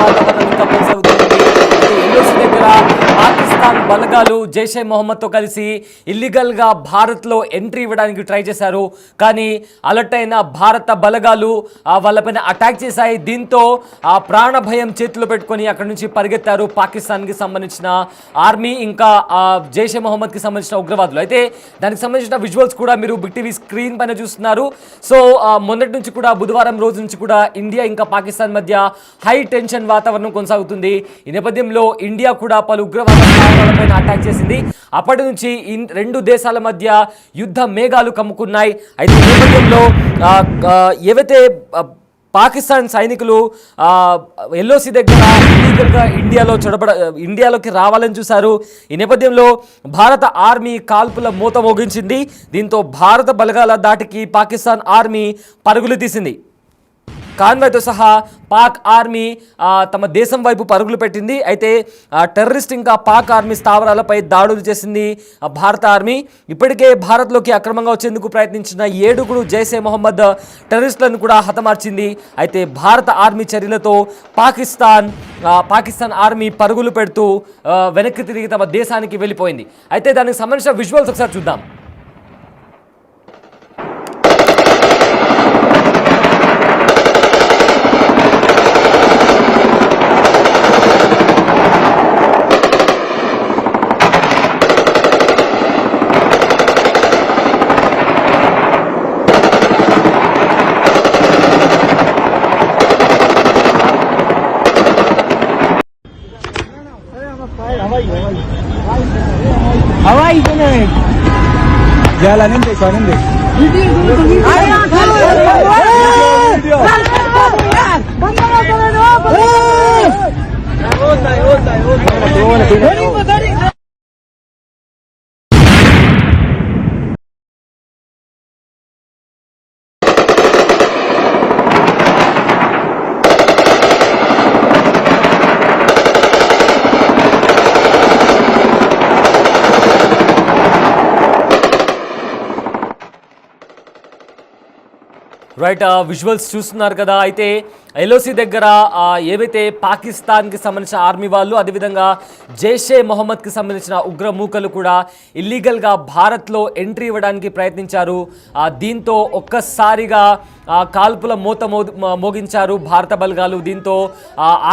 వాతావరణం ఇంకా కొనసాగుతుంది. ఎల్ఓసి దగ్గర పాకిస్తాన్ బలగాలు జైషే మొహమ్మద్తో కలిసి ఇల్లీగల్గా భారత్లో ఎంట్రీ ఇవ్వడానికి ట్రై చేశారు. కానీ అలర్ట్ అయిన భారత బలగాలు వాళ్ళపైన అటాక్ చేశాయి. దీంతో ఆ ప్రాణ భయం చేతిలో పెట్టుకొని అక్కడి నుంచి పరిగెత్తారు పాకిస్తాన్కి సంబంధించిన ఆర్మీ, ఇంకా జైషే మొహమ్మద్కి సంబంధించిన ఉగ్రవాదులు. అయితే దానికి సంబంధించిన విజువల్స్ కూడా మీరు బిగ్ టీవీ స్క్రీన్ పైన చూస్తున్నారు. సో మొన్నటి నుంచి కూడా బుధవారం రోజు నుంచి కూడా ఇండియా ఇంకా పాకిస్తాన్ మధ్య హై టెన్షన్ వాతావరణం కొనసాగుతుంది. ఈ నేపథ్యంలో ఇండియా కూడా పలు ఉగ్రవాద స్థావరాలపైన అటాక్ చేసింది. అప్పటి నుంచి రెండు దేశాల మధ్య యుద్ధ మేఘాలు కమ్ముకున్నాయి. అయితే ఈ నేపథ్యంలో ఏవైతే పాకిస్తాన్ సైనికులు ఎల్ఓసి దగ్గర ఇల్లీగల్గా ఇండియాలోకి రావాలని చూశారు. ఈ నేపథ్యంలో భారత ఆర్మీ కాల్పుల మూత మోగించింది. దీంతో భారత బలగాల దాటికి పాకిస్తాన్ ఆర్మీ పరుగులు తీసింది. కాన్వాయ్తో సహా పాక్ ఆర్మీ తమ దేశం వైపు పరుగులు పెట్టింది. అయితే టెర్రరిస్ట్ ఇంకా పాక్ ఆర్మీ స్థావరాలపై దాడులు చేసింది భారత ఆర్మీ. ఇప్పటికే భారత్లోకి అక్రమంగా వచ్చేందుకు ప్రయత్నించిన 7 జైషే మొహమ్మద్ టెర్రరిస్టులను కూడా హతమార్చింది. అయితే భారత ఆర్మీ చర్యలతో పాకిస్తాన్ ఆర్మీ పరుగులు పెడుతూ వెనక్కి తిరిగి తమ దేశానికి వెళ్ళిపోయింది. అయితే దానికి సంబంధించిన విజువల్స్ ఒకసారి చూద్దాం. Hawaii ko na eh. Jalanin deh, soalnya deh. Right, visuals చూస్తున్నారు కదా. అయితే ఎల్ఓసి దగ్గర ఏవైతే పాకిస్తాన్కి సంబంధించిన ఆర్మీ వాళ్ళు, అదేవిధంగా జైషే మొహమ్మద్కి సంబంధించిన ఉగ్ర మూకలు కూడా ఇల్లీగల్గా భారత్లో ఎంట్రీ ఇవ్వడానికి ప్రయత్నించారు. దీంతో ఒక్కసారిగా కాల్పుల మూత మోగించారు భారత బలగాలు. దీంతో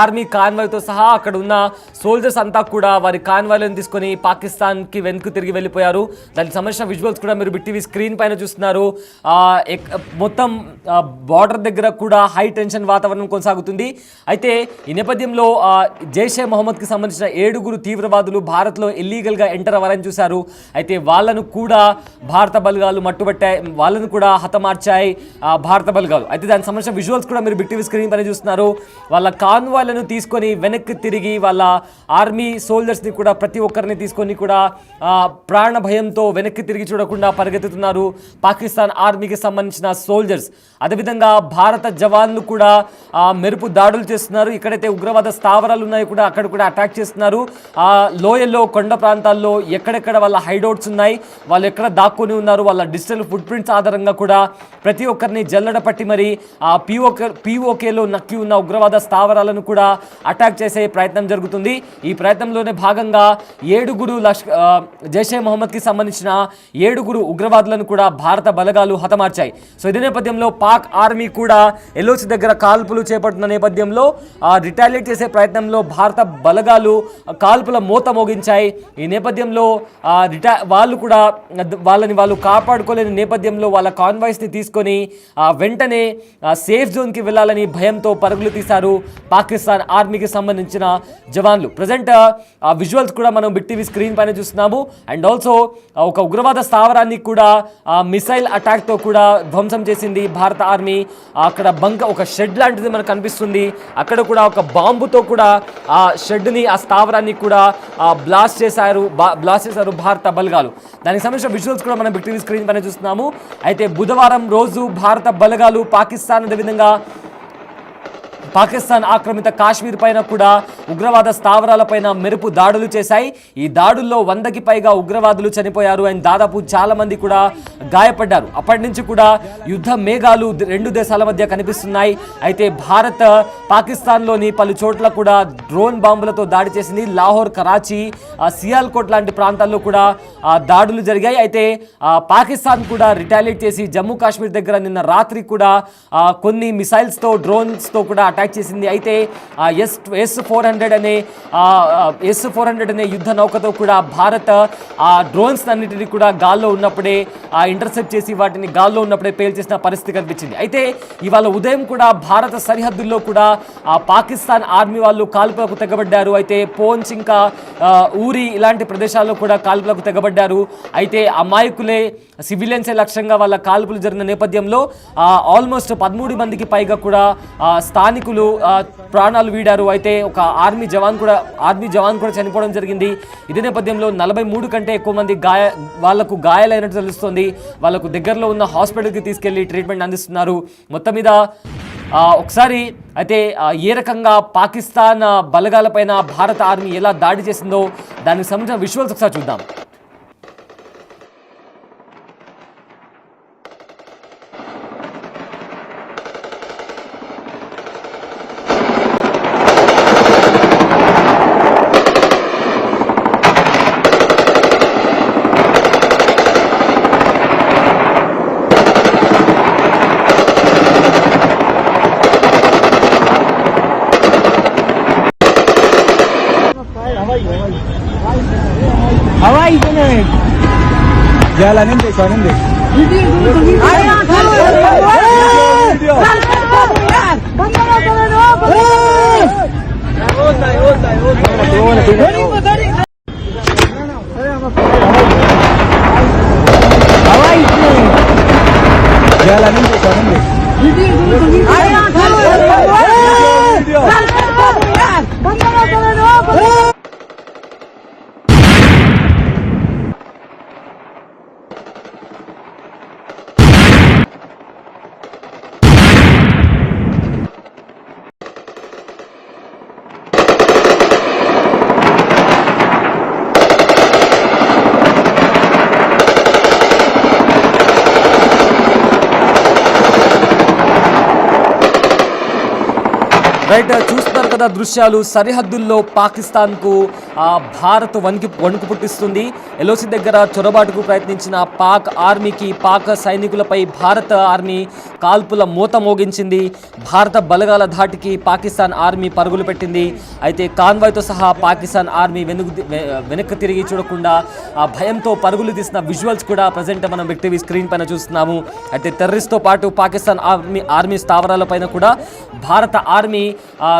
ఆర్మీ కాన్వాయ్తో సహా అక్కడ ఉన్న సోల్జర్స్ అంతా కూడా వారి కాన్వాయ్లను తీసుకొని పాకిస్తాన్కి వెనుక తిరిగి వెళ్ళిపోయారు. దానికి సంబంధించిన విజువల్స్ కూడా మీరు బిగ్ టీవీ స్క్రీన్ పైన చూస్తున్నారు. మొత్తం బార్డర్ దగ్గర కూడా హై టెన్షన్ వాతావరణం కొనసాగుతుంది. అయితే ఈ నేపథ్యంలో జైషే మొహమ్మద్కి సంబంధించిన 7 తీవ్రవాదులు భారత్లో ఇల్లీగల్గా ఎంటర్ అవ్వాలని చూశారు. అయితే వాళ్ళను కూడా భారత బలగాలు మట్టుబట్టాయి, వాళ్ళను కూడా హతమార్చాయి భారత బలగాలు. అయితే దానికి సంబంధించిన విజువల్స్ కూడా మీరు బిగ్ టీవీ స్క్రీన్ పైన చూస్తున్నారు. వాళ్ళ కాన్వాయ్లను తీసుకొని వెనక్కి తిరిగి వాళ్ళ ఆర్మీ సోల్జర్స్ని కూడా ప్రతి ఒక్కరిని తీసుకొని కూడా ప్రాణ భయంతో వెనక్కి తిరిగి చూడకుండా పరిగెత్తుతున్నారు పాకిస్తాన్ ఆర్మీకి సంబంధించిన సోల్జర్స్. అదేవిధంగా భారత జవాన్లు కూడా మెరుపు దాడులు చేస్తున్నారు. ఎక్కడైతే ఉగ్రవాద స్థావరాలు ఉన్నాయో కూడా అక్కడ కూడా అటాక్ చేస్తున్నారు. లోయల్లో, కొండ ప్రాంతాల్లో ఎక్కడెక్కడ వాళ్ళ హైడౌట్స్ ఉన్నాయి, వాళ్ళు ఎక్కడ దాక్కుని ఉన్నారు, వాళ్ళ డిజిటల్ ఫుట్ ప్రింట్స్ ఆధారంగా కూడా ప్రతి ఒక్కరిని జల్లడ పట్టి మరి పీఓకేలో నక్కి ఉన్న ఉగ్రవాద స్థావరాలను కూడా అటాక్ చేసే ప్రయత్నం జరుగుతుంది. ఈ ప్రయత్నంలోనే భాగంగా 7 జైషే మొహమ్మద్కి సంబంధించిన 7 ఉగ్రవాదులను కూడా భారత బలగాలు హతమార్చాయి. సో ఇదే నేపథ్యంలో పాక్ ఆర్మీ కూడా ఎల్ఓసి దగ్గర కాల్పులు చేపడుతున్న నేపథ్యంలో రిటాలియేట్ చేసే ప్రయత్నంలో భారత బలగాలు కాల్పుల మూత మోగించాయి. ఈ నేపథ్యంలో వాళ్ళు కూడా వాళ్ళు కాపాడుకోలేని నేపథ్యంలో వాళ్ళ కాన్వాయ్స్ని తీసుకొని వెంటనే సేఫ్ జోన్కి వెళ్ళాలని భయంతో పరుగులు తీశారు పాకిస్తాన్ ఆర్మీకి సంబంధించిన జవాన్లు. ప్రజెంట్ విజువల్స్ కూడా మనం బిగ్ టీవీ స్క్రీన్ పైన చూస్తున్నాము. అండ్ ఆల్సో ఒక ఉగ్రవాద స్థావరాన్ని కూడా మిసైల్ అటాక్తో కూడా ధ్వంసం చేసింది భారత ఆర్మీ. అక్కడ ఒక షెడ్ లాంటిది మనకు కనిపిస్తుంది. అక్కడ కూడా ఒక బాంబుతో కూడా ఆ షెడ్ని, ఆ స్థావరాన్ని కూడా బ్లాస్ట్ చేశారు భారత బలగాలు. దానికి సంబంధించిన విజువల్స్ కూడా మనం బిగ్ టీవీ స్క్రీన్ పైన చూస్తున్నాము. అయితే బుధవారం రోజు భారత బలగాలు పాకిస్తాన్ అదేవిధంగా పాకిస్తాన్ ఆక్రమిత కాశ్మీర్ పైన కూడా ఉగ్రవాద స్థావరాలపైన మెరుపు దాడులు చేశాయి. ఈ దాడుల్లో 100కి పైగా ఉగ్రవాదులు చనిపోయారు అండ్ దాదాపు చాలా మంది కూడా గాయపడ్డారు. అప్పటి నుంచి కూడా యుద్ధ మేఘాలు రెండు దేశాల మధ్య కనిపిస్తున్నాయి. అయితే భారత్ పాకిస్తాన్లోని పలు చోట్ల కూడా డ్రోన్ బాంబులతో దాడి చేసింది. లాహోర్, కరాచీ, సియాల్కోట్ లాంటి ప్రాంతాల్లో కూడా దాడులు జరిగాయి. అయితే పాకిస్తాన్ కూడా రిటాలియేట్ చేసి జమ్మూ కాశ్మీర్ దగ్గర నిన్న రాత్రి కూడా కొన్ని మిసైల్స్తో, డ్రోన్స్తో కూడా అటాక్ చేసింది. అయితే S-400 అనే యుద్ధ నౌకతో కూడా భారత్ ఆ డ్రోన్స్ అన్నిటిని కూడా గాల్లో ఉన్నప్పుడే ఇంటర్సెప్ట్ చేసి వాటిని గాల్లో ఉన్నప్పుడే పేల్చేసిన పరిస్థితి కనిపించింది. అయితే ఇవాళ ఉదయం కూడా భారత సరిహద్దుల్లో కూడా పాకిస్తాన్ ఆర్మీ వాళ్ళు కాల్పులకు తెగబడ్డారు. అయితే పోంచ్ ఇంకా ఊరి ఇలాంటి ప్రదేశాల్లో కూడా కాల్పులకు తెగబడ్డారు. అయితే అమాయకులే, సివిలియన్సే లక్ష్యంగా వాళ్ళ కాల్పులు జరిగిన నేపథ్యంలో ఆల్మోస్ట్ 13 మందికి పైగా కూడా స్థానికులు ప్రాణాలు వీడారు. అయితే ఒక ఆర్మీ జవాన్ కూడా చనిపోవడం జరిగింది. ఇదే నేపథ్యంలో 43 కంటే ఎక్కువ మంది వాళ్లకు గాయాలైనట్టు తెలుస్తోంది. వాళ్ళకు దగ్గరలో ఉన్న హాస్పిటల్కి తీసుకెళ్లి ట్రీట్మెంట్ అందిస్తున్నారు. మొత్తం మీద ఒకసారి అయితే ఏ రకంగా పాకిస్తాన్ బలగాలపైన భారత ఆర్మీ ఎలా దాడి చేసిందో దానికి సంబంధించిన విజువల్స్ ఒకసారి చూద్దాం. हवाई को नहीं जाला नहीं देखो नहीं हवाई जाला नहीं देखो नहीं రైట్, చూస్తున్నారు కదా దృశ్యాలు. సరిహద్దుల్లో పాకిస్తాన్కు భారత్ వణుకు పుట్టిస్తుంది. ఎల్ఓసి దగ్గర చొరబాటుకు ప్రయత్నించిన పాక్ ఆర్మీకి, పాక్ సైనికులపై భారత ఆర్మీ కాల్పుల మూత మోగించింది. భారత బలగాల ధాటికి పాకిస్తాన్ ఆర్మీ పరుగులు పెట్టింది. అయితే కాన్వాయ్తో సహా పాకిస్తాన్ ఆర్మీ వెనక్కి తిరిగి చూడకుండా భయంతో పరుగులు తీసిన విజువల్స్ కూడా ప్రజెంట్ మనం బిగ్ టీవీ స్క్రీన్ పైన చూస్తున్నాము. అయితే టెర్రరిస్ట్తో పాటు పాకిస్తాన్ ఆర్మీ స్థావరాలపైన కూడా భారత ఆర్మీ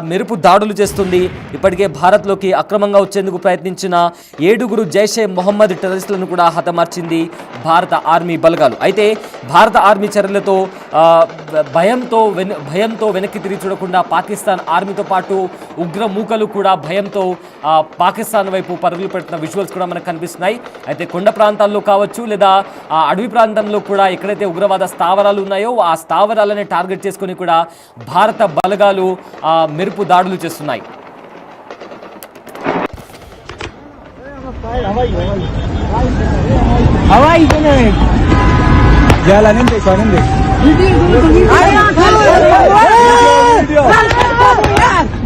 మెరుపు దాడులు చేస్తుంది. ఇప్పటికే భారత్లోకి అక్రమంగా వచ్చేందుకు ప్రయత్నించిన 7 జైషే మొహమ్మద్ టెర్రరిస్టులను కూడా హతమార్చింది భారత ఆర్మీ బలగాలు. అయితే భారత ఆర్మీ చర్యలతో భయంతో వెనక్కి తిరిగి చూడకుండా పాకిస్తాన్ ఆర్మీతో పాటు ఉగ్ర మూకలు కూడా భయంతో పాకిస్తాన్ వైపు పరుగులు పెట్టిన విజువల్స్ కూడా మనకు కనిపిస్తున్నాయి. అయితే కొండ ప్రాంతాల్లో కావచ్చు లేదా అడవి ప్రాంతంలో కూడా ఎక్కడైతే ఉగ్రవాద స్థావరాలు ఉన్నాయో ఆ స్థావరాలనే టార్గెట్ చేసుకుని కూడా భారత బలగాలు మెరుపు దాడులు చేస్తున్నాయి. हवाई को नहीं जाला नहीं देखो नहीं